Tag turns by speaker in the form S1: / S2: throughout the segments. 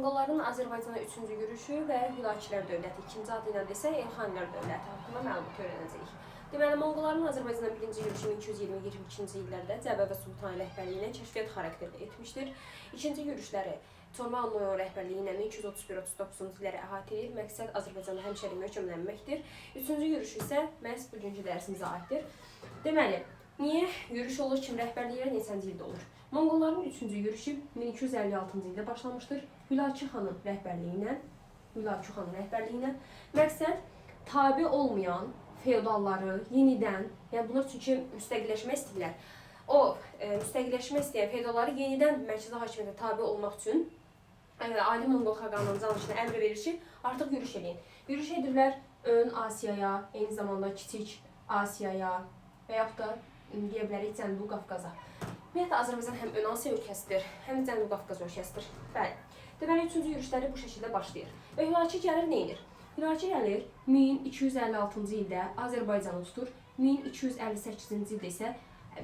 S1: Monqolların Azərbaycana 3-cü yürüşü və Hülakülər dövləti, ikinci adı ilə desək Elxanilər dövləti haqqında məlumat öyrənəcəyik. Deməli, Monqolların Azərbaycana 1-ci yürüşü 1220-22-ci illərdə Cəbəvə Sultan rəhbərliyi ilə kəşfiyyat xarakterli etmişdir. İkinci yürüşləri Çorman Noyon rəhbərliyi ilə 1231-39-cu illəri əhatə edir. Məqsəd Azərbaycanda həmşəri möhkəmlənməkdir. Üçüncü yürüş isə məhz bugünkü dərsimizə aiddir. Deməli, niyə yürüş olur, kim rəhbərliyi ilə neçənci ildə olur? Monqolların 3-cü yürüşü 1256-cı ildə başlamışdır. Hülakü xanın rəhbərliyi ilə məqsəd tabe olmayan feodalları yenidən, yəni bunlar çünki müstəqilləşmək istəyirlər. O müstəqilləşmək istəyən feodalları yenidən mərkəzi hakimiyyətə tabe olmaq üçün Ali Monqol xaqanının canişinə əmr verir ki, artıq yürüş edin. Yürüş edirlər Ön Asiyaya, eyni zamanda Kiçik Asiyaya və yaxud da deyə bilərik Cənubi Qafqaza. Ümumiyyətlə, Azərbaycan həm Ön Asiya ölkəsidir, həm Cənubi Qafqaz ölkəsidir. Bəli. Deməli, 3-cü yürüşləri bu şəkildə başlayır. Və Hülakü gəlir, neyinir? Hülakü gəlir 1256-cı ildə Azərbaycanı tutur, 1258-ci ildə isə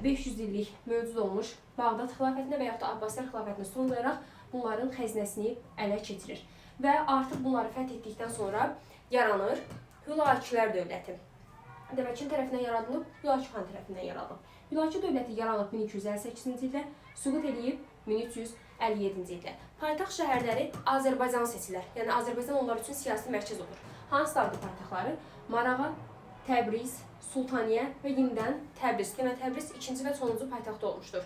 S1: 500 illik mövcud olmuş Bağdad xilafətinə və yaxud da Abbasilər xilafətinə son qoyaraq bunların xəzinəsini ələ keçirir. Və artıq bunları fəth etdikdən sonra yaranır Hülakülər dövləti. Demək ki, tərəfindən yaradılıb, Hülakü xan tərəfindən yaradılıb. Hülakü dövləti yaranıb 1258-ci ildə, süqut edib 1357-ci ildə. Paytaxt şəhərləri Azərbaycan seçilər. Yəni Azərbaycan onlar üçün siyasi mərkəz olur. Hansılardır paytaxtları? Marağa, Təbriz, Sultaniyə və yenidən Təbriz. Demək, Təbriz ikinci və sonuncu paytaxt olmuşdur.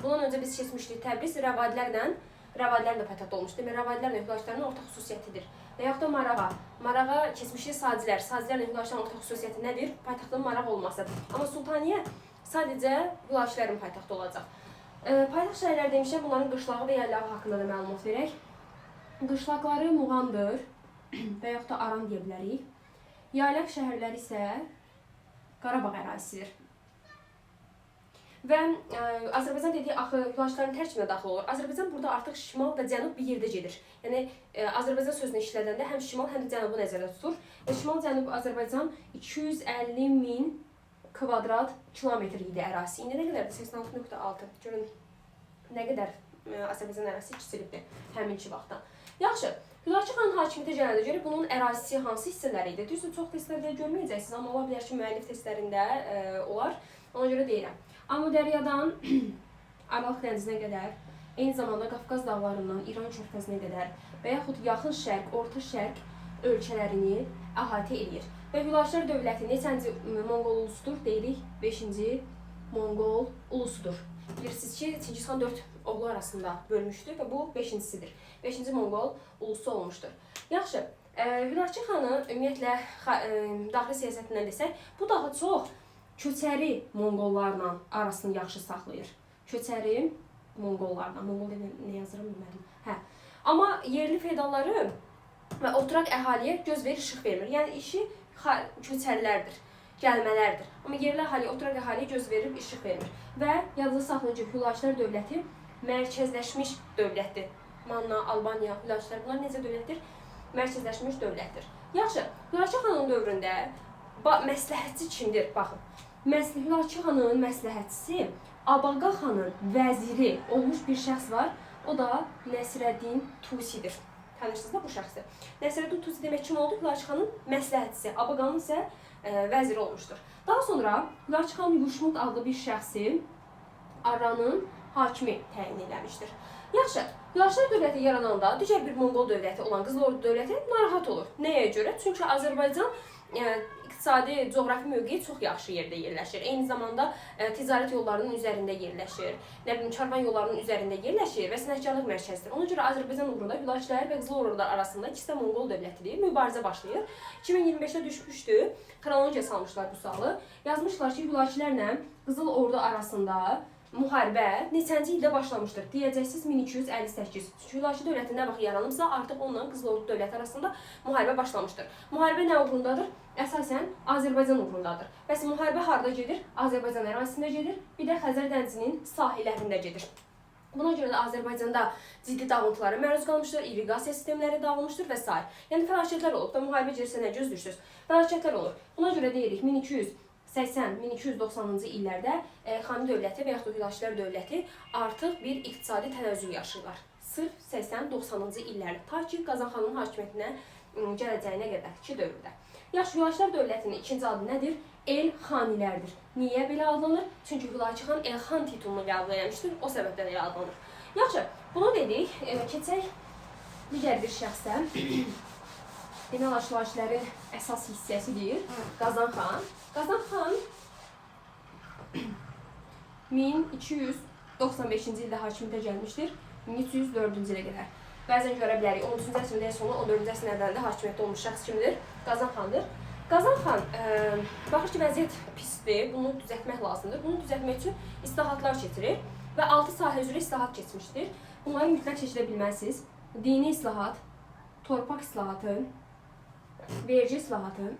S1: Bundan öncə biz keçmişdik Təbriz rəvadilərlə paytaxt olmuşdur. Demək, rəvadilərlə Hülakülərin ortaq xüsusiyyətidir. Və yaxud da Marağa. Marağa keçmişlik Sacilər. Saclərlə Hülakülərin ortaq xüsusiyyəti nədir? Paytaxtın Marağa olmasıdır. Amma Sultaniyə sadəcə Hülakülərin paytaxtı olacaq. Paytaxt şəhərləri demişəm, bunların qışlağı və yerləri haqqında da məlumat verək. Qışlaqları Muğandır və yaxud da Aran deyə bilərik. Yaylaq şəhərləri isə Qarabağ ərazisidir. Və Azərbaycan dediyi axı Hülakülərin tərkibinə daxil olur. Azərbaycan burada artıq şimal və cənub bir yerdə gedir. Yəni Azərbaycan sözünü işlədəndə həm şimal, həm də cənubu nəzərdə tutur. Və şimal-cənub Azərbaycan 250.000 kvadrat kilometr idi ərazisi. İndi nə qədərdir? 86.6. Görün nə qədər Azərbaycan ərazisi kiçilibdir həminki vaxtdan. Yaxşı, Hülakü xanın hakimiyyətə gələndə görə bunun ərazisi hansı hissələri idi? Düzdür, çox testlərdə görməyəcəksiniz, amma ola bilər ki, müəllif testlərində olar. Ona görə deyirəm. Amudəryadan Aralıq dənizinə qədər, eyni zamanda Qafqaz dağlarından İran körfəzinə qədər və yaxud yaxın şərq, orta şərq ölkələrini əhatə edir. Və Hülakülər dövləti neçənci Monqol ulusudur? Deyirik, 5-ci Monqol ulusudur. Bilirsiniz ki, Çingiz xan 4 oğlu arasında bölmüşdür və bu 5-cisidir. 5-ci Monqol ulusu olmuşdur. Yaxşı, Hülakü xanın ümumiyyətlə daxili siyasətindən desək, bu daha çox köçəri Monqollarla arasını yaxşı saxlayır. Köçəri Monqollarla, Monqol nə yazıram bilmədim. Hə. Amma yerli feodalları və oturaq əhaliyə göz verir, işıq vermir. Yəni işi köçərilərdir, gəlmələrdir. Amma yerli əhaliyə, oturaq əhaliyə göz verir, işıq vermir. Və yadınızda saxlayın ki, Hülakülər dövləti mərkəzləşmiş dövlətdir. Manna, Albaniya, Hülakülər bunlar necə dövlətdir? Mərkəzləşmiş dövlətdir. Yaxşı, Hülakü xanın dövründə məsləhətçi kimdir? Baxın. Hülakü xanın məsləhətçisi Abaqa xanın vəziri olmuş bir şəxs var. O da Nəsrəddin Tusidir. Tanışsınız da bu şəxsi. Nəsrəddin Tusi demək kim oldu? Hülakü xanın məsləhətçisi. Abaqanın isə vəziri olmuşdur. Daha sonra Hülakü xan Yuşmut adlı bir şəxsi Arranın hakimi təyin eləmişdir. Yaxşı, Hülakülər dövləti yarananda digər bir Monqol dövləti olan Qızıl Ordu dövləti narahat olur. Nəyə görə? Çünki Azərbaycan iqtisadi, coğrafi mövqeyi çox yaxşı yerdə yerləşir. Eyni zamanda ticarət yollarının üzərində yerləşir, karvan yollarının üzərində yerləşir və sənətkarlıq mərkəzidir. Ona görə Azərbaycan uğrunda Hülakülər və Qızıl Ordular arasında ikisi də Monqol dövlətidir. Mübarizə başlayır. 2025-də düşmüşdü. Xronologiya salmışlar bu sualı. Yazmışlar ki, Hülakülərlə Qızıl Ordu arasında müharibə neçənci ildə başlamışdır? Deyəcəksiniz 1258. Çünki Hülakü dövləti nə vaxt yaranıbsa, artıq onunla Qızıl Ordu dövləti arasında müharibə başlamışdır. Müharibə nə uğrundadır? Əsasən Azərbaycan uğrundadır. Bəs müharibə harda gedir? Azərbaycan ərazisində gedir, bir də Xəzər dənizinin sahillərində gedir. Buna görə də Azərbaycanda ciddi dağıntılara məruz qalmışdır, irriqasiya sistemləri dağılmışdır və s. Yəni fəlakətlər olub və müharibə gedirsə nə gözləyirsiniz? Fəlakətlər olur. Buna görə deyirik 1280-1290-cı illərdə Xani dövləti və yaxud da Hülakülər dövləti artıq bir iqtisadi tənəzzül yaşayırlar. Sırf 80-90-cı illərdə, ta ki Qazan xanın hakimiyyətinə gələcəyinə qədərki dövrdə. Yaxşı, Hülaçılar dövlətinin ikinci adı nədir? Elxanilərdir. Niyə belə adlanır? Çünki Hülaçı xan Elxan titulunu qəbul etmişdir, o səbəbdən elə adlanır. Yaxşı, bunu dedik, keçək digər bir şəxsə. Demək, Hülaçıların əsas hissəsidir Qazan xan. Qazan xan 1295-ci ildə hakimiyyətə gəlmişdir, 1304-cü ilə qədər. Bəzən görə bilərik, 13-cü əsrin sonu, 14-cü əsrin əvvəlində hakimiyyətdə olmuş şəxs kimdir? Qazan xandır. Qazan xan baxır ki, vəziyyət pisdir, bunu düzəltmək lazımdır. Bunu düzəltmək üçün islahatlar keçirir və 6 sahə üzrə islahat keçmişdir. Bunları mütləq şəkildə bilməlisiniz. Dini islahat, torpaq islahatı, vergi islahatı,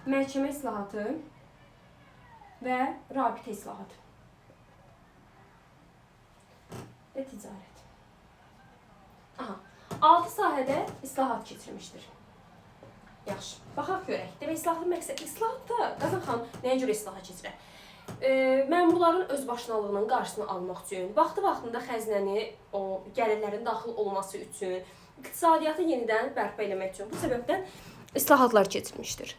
S1: məhkəmə islahatı və rabitə islahatı və ticarət. 6 sahədə islahat keçirmişdir. Yaxşı, baxaq görək. Demək, islahatın məqsədi, islahatda Qazan xan nəyə görə islahat keçirər? Məmurların özbaşınalığının qarşısını almaq üçün, vaxtı-vaxtında xəzinəni, o gəlirlərin daxil olması üçün, iqtisadiyyatı yenidən bərpa eləmək üçün bu səbəbdən islahatlar keçirmişdir.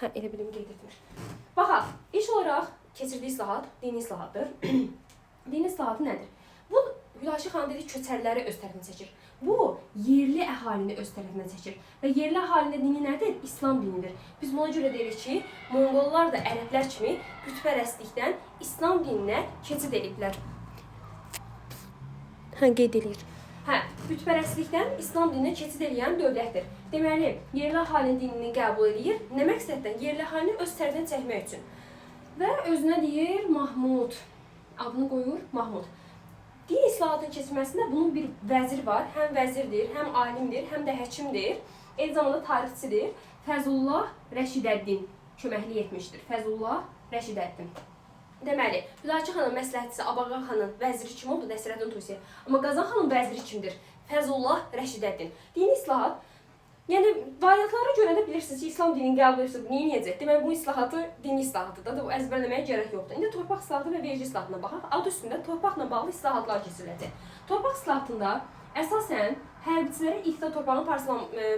S1: Elə bilim qeyd etmir. Baxaq, iş olaraq keçirdiyi islahat dini islahatdır. Dini islahatı nədir? Bu, Hülaçı xan dedi, köçərləri öz tərəfinə çəkir. Bu, yerli əhalini öz tərəfinə çəkir. Və yerli əhalinin dini nədir? İslam dinidir. Biz buna görə deyirik ki, Monqollar da ərəblər kimi bütpərəstlikdən İslam dininə keçid ediblər. Qeyd edir. Bütpərəstlikdən İslam dininə keçid edən dövlətdir. Deməli, yerli əhalinin dinini qəbul edir. Nə məqsəddən? Yerli əhalini öz tərəfinə çəkmək üçün. Və özünə deyir Mahmud. Adını qoyur Mahmud. Din islahatının keçirməsində bunun bir vəziri var. Həm vəzirdir, həm alimdir, həm də həkimdir. Eyni zamanda tarixçidir. Fəzullah Rəşidəddin köməklik etmişdir. Fəzullah Rəşidəddin. Deməli, Hülaçı xanın məsləhətçisi Abaqa xanın vəziri kim oldu? Nəsrəddin Tusi. Amma Qazan xanın vəziri kimdir? Fəzullah Rəşidəddin. Dini islahat, yəni variantlara görə də bilirsiniz ki, İslam dinini qəbul edirsə, bu niyə necə? Deməli, bu islahatı dini islahatıdır da, bu əzbərləməyə gərək yoxdur. İndi torpaq islahatı və vergi islahatına baxaq. Adı üstündə torpaqla bağlı islahatlar keçiriləcək. Torpaq islahatında əsasən hərbiçilərə iqta torpağın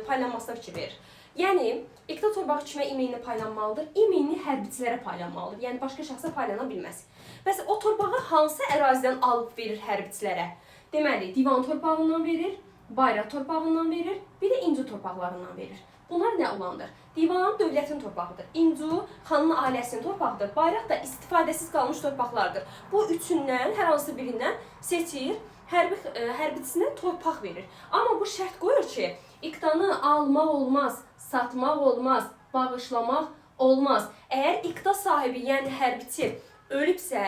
S1: paylanmasına fikir verir. Yəni, iqta torpağı kimə imeynlə paylanmalıdır? İmeynli hərbiçilərə paylanmalıdır. Yəni, başqa şəxsə paylana bilməz. Bəs o torpağı hansı ərazidən alıb verir hərbiçilərə? Deməli, divan torpağından verir, bayraq torpağından verir, bir də İncu torpaqlarından verir. Bunlar nə olandır? Divan dövlətin torpağıdır. İncu xanın ailəsinin torpağıdır. Bayraq da istifadəsiz qalmış torpaqlardır. Bu üçündən, hər hansı birindən seçir, hərbiçisinə torpaq verir. Amma bu şərt qoyur ki, iqtanı almaq olmaz, satmaq olmaz, bağışlamaq olmaz. Əgər iqta sahibi, yəni hərbiçi ölübsə,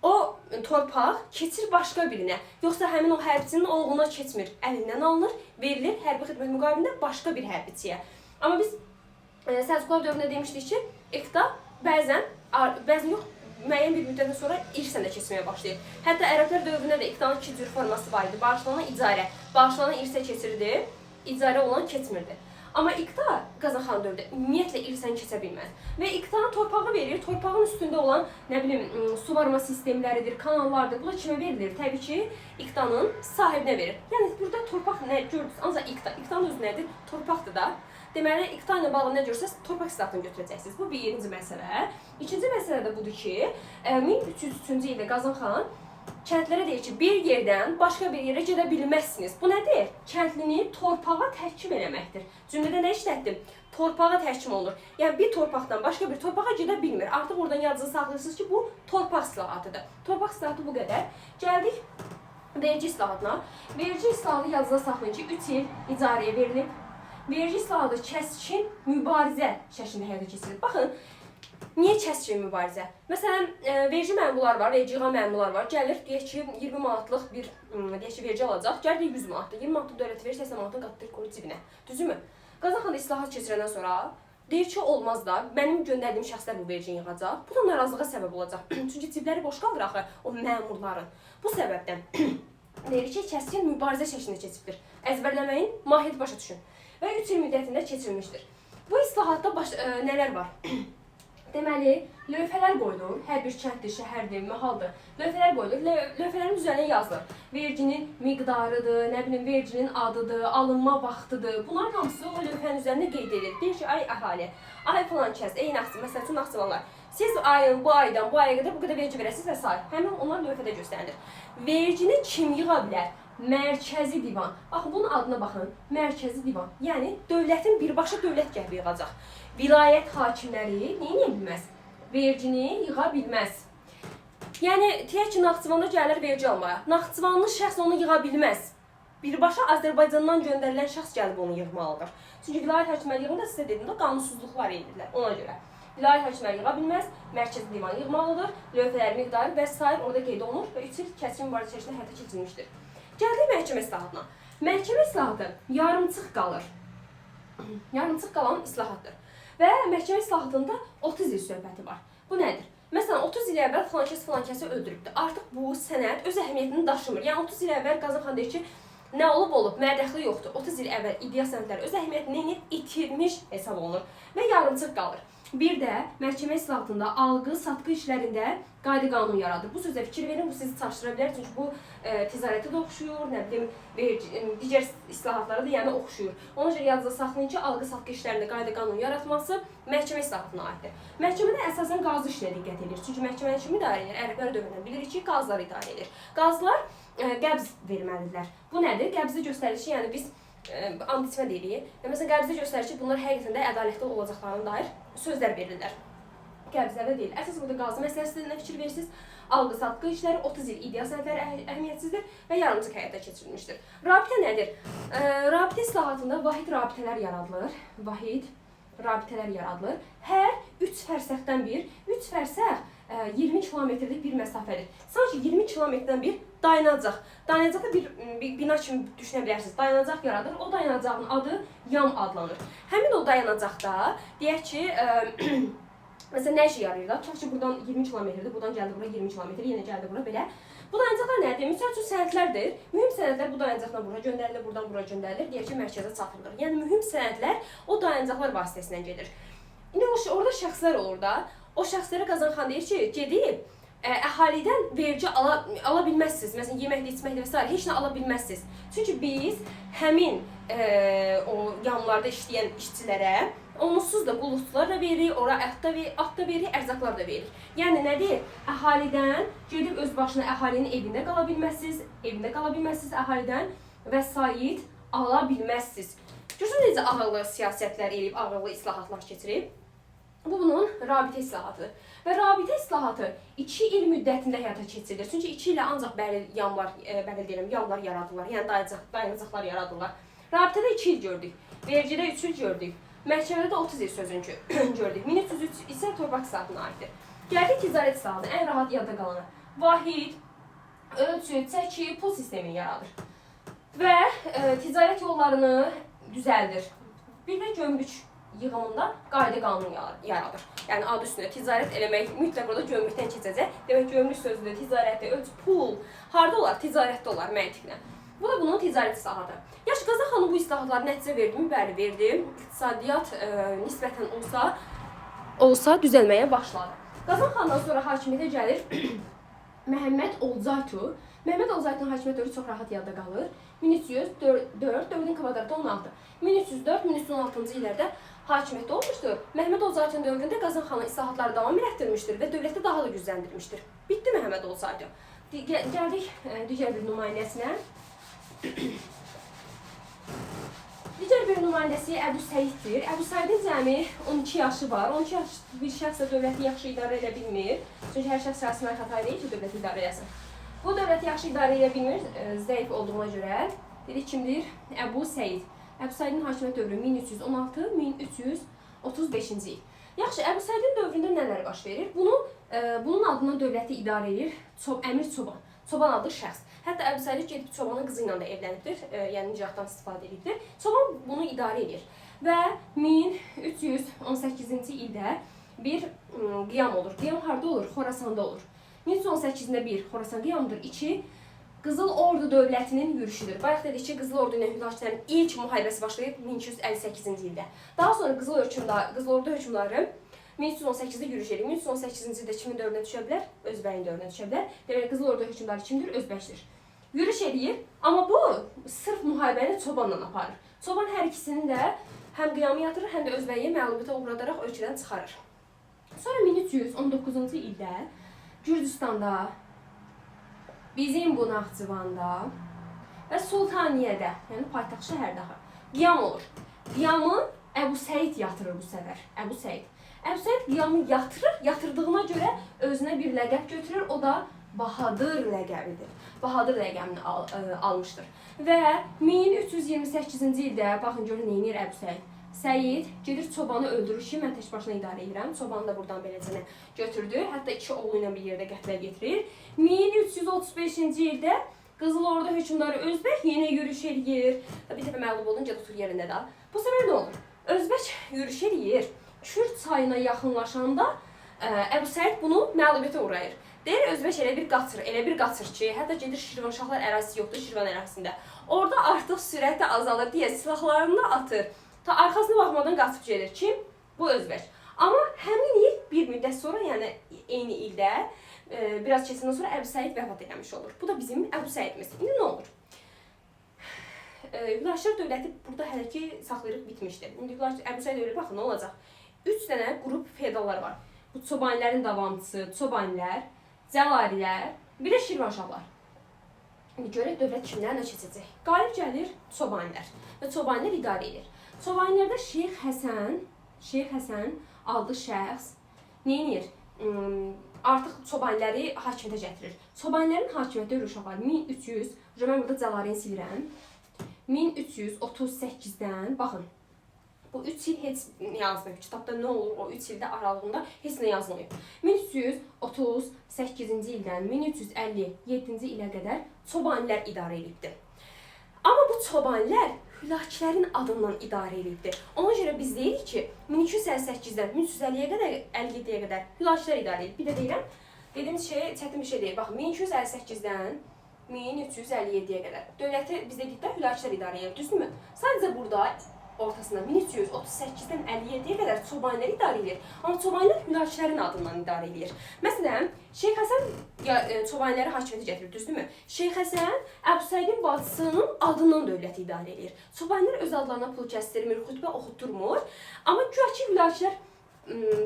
S1: o torpaq keçir başqa birinə. Yoxsa həmin o hərbiçinin oğluna keçmir. Əlindən alınır, verilir hərbi xidmət müqabilində başqa bir hərbiçiyə. Amma biz Səlcuqlar dövründə demişdik ki, iqta bəzən yox, müəyyən bir müddətdən sonra irslə də keçirməyə başlayır. Hətta ərəblər dövründə də iqtanın iki cür forması var idi. Bağışlanan icarə. Bağışlanan irsə keçirdi, icarə olan keçmirdi. Amma iqta Qazan xan dövründə ümumiyyətlə irsən keçə bilməz. Və iqtanın torpağı verir, torpağın üstündə olan, nə bilim, su varma sistemləridir, kanallardır. Bu da kimə verilir? Təbii ki, iqtanın sahibinə verir. Yəni, burada torpaq nə gördünüz? Ancaq iqta. İqtanın özü nədir? Torpaqdır da. Deməli, iqta ilə bağlı nə görürsəz, torpaq islahatını götürəcəksiniz. Bu birinci məsələ. İkinci məsələ də budur ki, 1303-cü ildə Qazan xan kəndlərə deyir ki, bir yerdən başqa bir yerə gedə bilməzsiniz. Bu nədir? Kəndlini torpağa təhkim eləməkdir. Cümlədə nə işlətdim? Torpağa təhkim olunur. Yəni, bir torpaqdan başqa bir torpağa gedə bilmir. Artıq oradan yadınızı saxlayırsınız ki, bu torpaq islahatıdır. Torpaq islahatı bu qədər. Gəldik vergi islahatına. Vergi islahatı yadınızda saxlayın ki, 3 il icarəyə verilib. Vergi islahatı kəskin mübarizə şəklində həyata keçirilir. Baxın, niyə kəskin mübarizə? Məsələn, vergi məmurlar var, vergi yığan məmurlar var. Gəlir, deyək ki, 20 manatlıq bir vergi alacaq. Gəlir 100 manatlı. 20 manatlı dövlət verir, 80 manatını qatdır, qoyur cibinə. Düzümü? Qazan xan islahat keçirəndən sonra deyir ki, olmaz da, mənim göndərdiyim şəxslər bu vergini yığacaq. Bu da narazılığa səbəb olacaq. Çünki cibləri boş qalır axı o məmurların. Bu səbəbdən deyir ki, kəskin mübarizə şəklində keçibdir. Əzbərləməyin, mahiyyəti başa düşün. Və 3 il müddətində keçirilmişdir. Bu islahatda nələr var? Deməli, lövhələr qoyulur. Hər bir kənddir, şəhərdir, mahaldır. Lövhələr qoyulur. Lövhələrin üzərinə yazılır. Verginin miqdarıdır, nə bilim, verginin adıdır, alınma vaxtıdır. Bunların hamısı o lövhənin üzərində qeyd edilir. Deyir ki, ay əhali, ay falan kəs, ey Naxçıvan, məsələn üçün Naxçıvanlar. Siz ayın, bu aydan, bu aya qədər bu qədər vergi verəsiniz və s. Həmin onlar lövhədə göstərilir. Vergini kim yığa bilər? Mərkəzi divan. Baxın, bunun adına baxın. Mərkəzi divan. Yəni, dövlətin birbaşa dövlət gəlbi yığacaq. Vilayət hakimləri neyə bilməz? Vergini yığa bilməz. Yəni, deyək ki, Naxçıvanda gəlir vergi almaya. Naxçıvanlı şəxs onu yığa bilməz. Birbaşa Azərbaycandan göndərilən şəxs gəlib onu yığmalıdır. Çünki vilayət hakimləriyində sizə dedim də qanunsuzluqlar edirlər ona görə. Vilayət hakimləri yığa bilməz, mərkəzi divan yığmalıdır, lövhələr miqdarı və s. orada qeyd olunur və 3 il kəskin mübarizə içərisində həyata keçirilmişdir. Gəldik məhkəmə islahatına. Məhkəmə islahatı yarımçıq qalır. Yarımçıq qalan islahatdır. Və məhkəmə islahatında 30 il söhbəti var. Bu nədir? Məsələn, 30 il əvvəl filan kəsi öldürübdür. Artıq bu sənəd öz əhəmiyyətini daşımır. Yəni 30 il əvvəl Qazanxan deyir ki, nə olub, mənə dəxli yoxdur. 30 il əvvəl iddia sənədləri öz əhəmiyyətini itirmiş hesab olunur və yarımçıq qalır. Bir də məhkəmə islahatında alqı-satqı işlərində qayda qanun yaradır. Bu sözə fikir verin, bu sizi çaşdıra bilər. Çünki bu ticarətə də oxşuyur, nə bilim, digər islahatlara da yəni oxşuyur. Ona görə yadınızda saxlayın ki, alqı-satqı işlərində qayda qanun yaratması məhkəmə islahatına aiddir. Məhkəmədə əsasən qazı işinə diqqət edir. Çünki məhkəməni kim idarə edir? Ərəblər dövründən bilirik ki, qazlar idarə edir. Qazlar qəbz verməlidirlər. Bu nədir? Qəbzdə göstərir ki, yəni biz and içmə deyirik. Məsələn, qəbzdə göstərir ki, bunlar həqiqətən də ədalətli olacaqlarına dair sözlər verirlər. Qəbzlərdə deyil. Əsas burada qazı məsələsində fikir verirsiniz. Alqı-satqı işləri 30 il iddia sənədləri əhəmiyyətsizdir və yarımçıq həyata keçirilmişdir. Rabitə nədir? Rabitə islahatında vahid rabitələr yaradılır. Vahid rabitələr yaradılır. Hər 3 fərsəxdən bir, 3 fərsəx 20 kilometrlik bir məsafədir. Sanki 20 kilometrdən bir dayanacaq. Dayanacaqda bir bina kimi düşünə bilərsiniz. Dayanacaq yaradır. O dayanacağın adı yam adlanır. Həmin o dayanacaqda deyək ki, məsələn, nə işə yarayır da? Tutaq ki, buradan 20 kilometrdir, buradan gəldi bura 20 kilometr, yenə gəldi bura belə. Bu dayanacaqlar nədir? Misal üçün sənədlərdir. Mühüm sənədlər bu dayanacaqdan bura göndərilir, buradan bura göndərilir, deyək ki, mərkəzə çatdırılır. Yəni, mühüm sənədlər o dayanacaqlar vasitəsilə gedir. İndi orada şəxslər olur da. O şəxslərə Qazanxan deyir ki, gedib əhalidən vergi ala bilməzsiniz. Məsələn, yeməkdə, içməkdə və s. heç nə ala bilməzsiniz. Çünki biz həmin o yanlarda işləyən işçilərə onsuz da qulluqçular da veririk, ora ət da veririk, ərzaqlar da veririk. Yəni nədir? Əhalidən gedib öz başına əhalinin evində qala bilməzsiniz, əhalidən vəsait ala bilməzsiniz. Görürsünüz necə ağıllı siyasətlər eləyib, ağıllı islahatlar keçirib? Bu bunun rabitə islahatıdır. Və rabitə islahatı 2 il müddətində həyata keçirilir. Çünki 2 ilə ancaq bəlli yamlar yaradırlar, yəni dayanacaqlar yaradırlar. Rabitədə 2 il gördük, vergidə 3 il gördük, məhkəmədə də 30 il sözünü gördük. 1303 isə torpaq islahatına aiddir. Gəldik ticarət islahatı, ən rahat yadda qalana. Vahid, ölçü, çəki, pul sistemini yaradır. Və ticarət yollarını düzəldir. Bir də gömrük yığımında qayda qanun yaradır. Yəni adı üstündə ticarət eləmək mütləq orada gömrükdən keçəcək. Demək gömrük sözündə ticarətdə ölçü, pul harda olar? Ticarətdə olar məntiqlə. Bu da bunun ticarət islahatı. Yaxşı, Qazanxanın bu islahatları nəticə verdimi? Bəli, verdi. İqtisadiyyat nisbətən olsa düzəlməyə başladı. Qazanxandan sonra hakimiyyətə gəlir Məhəmməd Olcaytu. Məhəmməd Olcaytunun hakimiyyət dövrü çox rahat yadda qalır. 1304, 4-ün kvadratı 16. 1304-1316-cı illərdə hakimiyyətdə olmuşdur. Məhəmməd Olcaytun dövründə Qazanxanın islahatları davam elətdirmişdir və dövlətdə daha da gücləndirmişdir. Bitdi Məhəmməd Olcaytun. Gəldik digər bir nümayəndəsinə. Digər bir nümayəndəsi Əbu Səiddir. Əbu Səidin cəmi 12 yaşı var. 12 yaş bir şəxs dövləti yaxşı idarə edə bilmir. Çünki hər şəxs şəxsinə xəta deyil ki, dövləti idarə eləsin. Bu dövləti yaxşı idarə edə bilmir, zəif olduğuna görə. Dedik kimdir? Əbu Səid. Əbu Səidin hakimiyyət dövrü 1316-1335-ci il. Yaxşı, Əbu Səidin dövründə nələr baş verir? Bunun adından dövləti idarə edir Əmir Çoban. Çoban adlı şəxs. Hətta Əbu Səid gedib Çobanın qızı ilə də evlənibdir, yəni nicahdan istifadə edibdir. Çoban bunu idarə edir. Və 1318-ci ildə bir qiyam olur. Qiyam harda olur? Xorasanda olur. 1318-də bir Xorasan qiyamıdır. 2 Qızıl Ordu dövlətinin yürüşüdür. Bayaq dedik ki, Qızıl Ordu ilə Hüdaçilərin ilk müharibəsi başlayıb 1258-ci ildə. Daha sonra Qızıl Ordu hökmdarı 1318-də yürüş edir. 1318-ci ildə kimin dövrünə düşə bilər? Özbəyin dövrünə düşə bilər. Demək, Qızıl Ordu hökmdarı kimdir? Özbəkdir. Yürüş edir, amma bu sırf müharibəni çobanla aparır. Çoban hər ikisini də həm qiyamı yatırır, həm də Özbəyi məğlubiyyətə uğradaraq ölkədən çıxarır. Sonra 1319-cu ildə Gürcüstanda, bizim bu Naxçıvanda və Sultaniyədə, yəni paytaxt şəhərdə qiyam olur. Qiyamı Əbu Səid yatırır bu səfər. Əbu Səid. Əbu Səid qiyamı yatırır, yatırdığına görə özünə bir ləqəb götürür, o da Bahadır ləqəbidir. Bahadır ləqəbini almışdır. Və 1328-ci ildə, baxın görün neynir Əbu Səid. Səid gedir çobanı öldürür ki, mən tək başına idarə edirəm. Çobanı da buradan beləcənə götürdü. Hətta 2 oğlu ilə bir yerdə qətlə getirir. 1335-ci ildə Qızıl Ordu hökmdarı Özbək yenə yürüş edir. Bir dəfə məğlub olunca da otur yerində də. Bu səfər nə olur? Özbək yürüş edir. Kürd çayına yaxınlaşanda Əbu Səid bunu məğlubiyyətə uğrayır. Deyir, Özbək elə bir qaçır ki, hətta gedir Şirvanşahlar ərazisi yoxdur, Şirvan ərazisində. Orada artıq sürəti azalır deyə silahlarını atır. Ta arxasına baxmadan qaçıb gedir. Kim? Bu Özbək. Amma həmin il bir müddət sonra, yəni eyni ildə, biraz keçəndən sonra Əbu Səid vəfat etmiş olur. Bu da bizim Əbu Səidimiz. İndi nə olur? Hülaçlar dövləti burada hələ ki saxlayırıq bitmişdir. İndi Əbu Səid ölür, baxın nə olacaq? 3 dənə qrup feodallar var. Bu Çobanilər davamçısı, Çobanilər, Cəlalilər, bir də Şirvanşahlar. İndi görək dövlət kimlərlə keçəcək. Qalib gəlir Çobanilər və Çobanilər idarə edir. Çobanilərdə Şeyx Həsən adlı şəxs neynir? Artıq Çobaniləri hakimiyyətə gətirir. Çobanilərin hakimiyyəti uşaqlar 1300, mən burada Cəlarini silirəm. 1338-dən, baxın, bu 3 il heç yazmıyor. Kitabda nə olur o 3 ildə aralığında heç nə yazılmıyor. 1338-ci ildən 1357-ci ilə qədər Çobanilər idarə edibdir. Amma bu Çobanilər Hülakilərin adından idarə edibdir. Ona görə biz deyirik ki, 1258-dən 1357-yə qədər Hülakilər idarə edib. Bir də deyirəm, dediyimiz şey çətin bir şey deyil. Baxın, 1258-dən 1357-yə qədər dövləti biz dedikdə Hülakilər idarə edir, düzdürmü? Sadəcə burada ortasında 1338-dən 57-yə qədər Çobanilər idarə edir. Amma Çobanilər Hülakilərin adından idarə edir. Məsələn, Şeyx Həsən Çobaniləri hakimiyyətə gətirir, düzdürmü? Şeyx Həsən Əbu Səidin bacısının adından dövləti idarə edir. Çobanilər öz adlarına pul kəsdirmir, xütbə oxutdurmur. Amma güya ki Hülakilər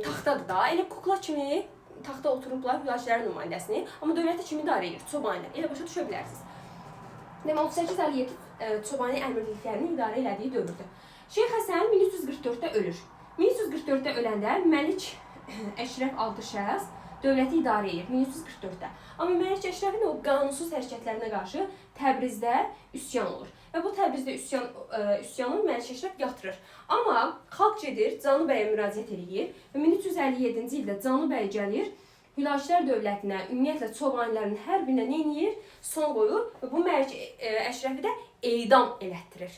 S1: taxtadır da, elə kukla kimi taxta oturublar Hülakilərin nümayəndəsini. Amma dövləti kim idarə edir? Çobanilər. Elə başa düşə bilərsiniz. Demək, 38-57 Çobani əmirliklərinin idarə elədiyi dövrdür. Şeyx Həsən 1344-də ölür. 1344-də öləndə Məlik Əşrəf adlı şəxs dövləti idarə edir 1344-də. Amma Məlik Əşrəfin o qanunsuz hərəkətlərinə qarşı Təbrizdə üsyan olur. Və bu Təbrizdə üsyanı Məlik Əşrəf yatırır. Amma xalq gedir, Canı bəyə müraciət edir və 1357-ci ildə Canı bəy gəlir, Hülakilər dövlətinə, ümumiyyətlə Çobanilərin hər birinə neyniyir? Son qoyur və bu Məlik Əşrəfi də edam elətdirir.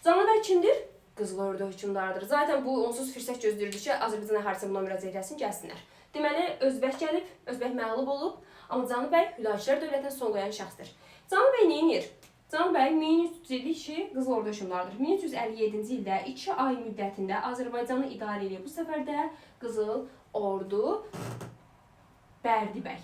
S1: Canı bəy kimdir? Qızıl Ordu hökmdarıdır. Zaten bu onsuz fürsət gözləyirdi ki, Azərbaycan əhalisi buna müraciət etsin, gəlsinlər. Deməli, Özbək gəlib, Özbək məğlub olub, amma Canı bəy Hülakilər dövlətinə son qoyan şəxsdir. Canı bəy neynir? Canı bəy 1300 ki, Qızıl Ordu hökmdarıdır. 1357-ci ildə 2 ay müddətində Azərbaycanı idarə edir. Bu səfər də Qızıl Ordu Bərdi bəy.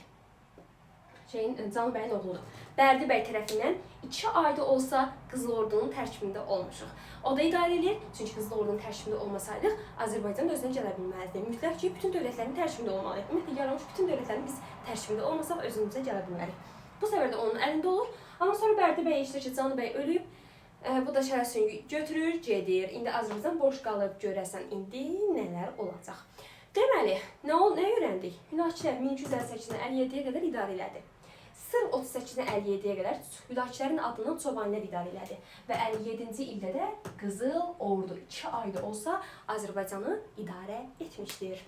S1: Canı bəyin oğludur. Bərdi bəy tərəfindən 2 ayda olsa Qızıl Ordunun tərkibində olmuşuq. O da idarə edir, çünki Qızıl Ordunun tərkibində olmasaydıq, Azərbaycan da özünə gələ bilməzdi. Mütləq ki, bütün dövlətlərin tərkibində olmalıyıq. Ümumiyyətlə, yaranmış bütün dövlətlərin biz tərkibində olmasaq, özümüzə gələ bilmərik. Bu səfər də onun əlində olur. Amma sonra Bərdi bəy eşidir ki, Canı bəy ölüb, bu da şərəfini götürür, gedir. İndi Azərbaycan boş qalıb, görəsən, indi nələr olacaq. Deməli, nə öyrəndik? Hülakilər 1258-dən 57-yə qədər idarə elədi. Sırf 38-dən 57-yə qədər Hülakilərin adından Çobanilər idarə elədi. Və 57-ci ildə də Qızıl Ordu 2 ayda olsa Azərbaycanı idarə etmişdir.